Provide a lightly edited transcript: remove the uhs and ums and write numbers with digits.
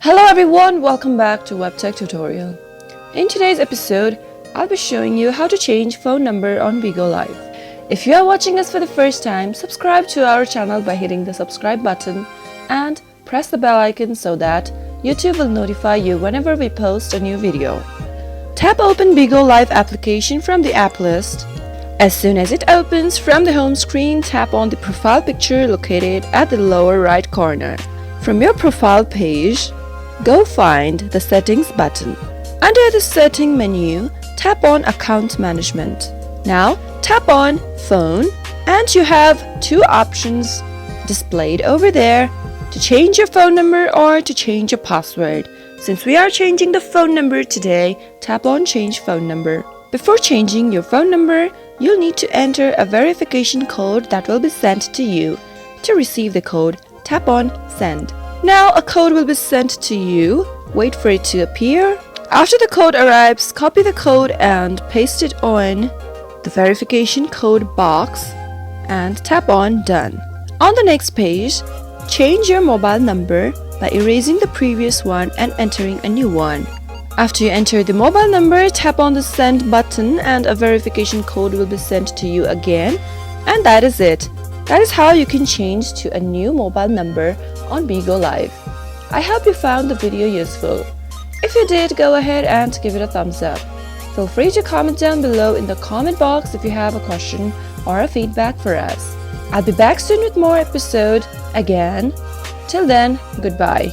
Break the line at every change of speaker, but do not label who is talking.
Hello everyone, welcome back to WebTech tutorial. In today's episode, I'll be showing you how to change phone number on Bigo Live. If you are watching us for the first time, subscribe to our channel by hitting the subscribe button and press the bell icon so that YouTube will notify you whenever we post a new video. Tap open Bigo Live application from the app list. As soon as it opens from the home screen, tap on the profile picture located at the lower right corner. From your profile page, go find the settings button. Under the setting menu, tap on account management. Now tap on phone and you have two options displayed over there to change your phone number or to change your password. Since we are changing the phone number today, tap on change phone number. Before changing your phone number, you'll need to enter a verification code that will be sent to you. To receive the code, tap on send. Now a code will be sent to you. Wait for it to appear. After the code arrives, copy the code and paste it on the verification code box and tap on done. On the next page, change your mobile number by erasing the previous one and entering a new one. After you enter the mobile number, tap on the send button and a verification code will be sent to you again. And that is it. That is how you can change to a new mobile number on Bigo Live. I hope you found the video useful. If you did, go ahead and give it a thumbs up. Feel free to comment down below in the comment box if you have a question or a feedback for us. I'll be back soon with more episode again. Till then, goodbye.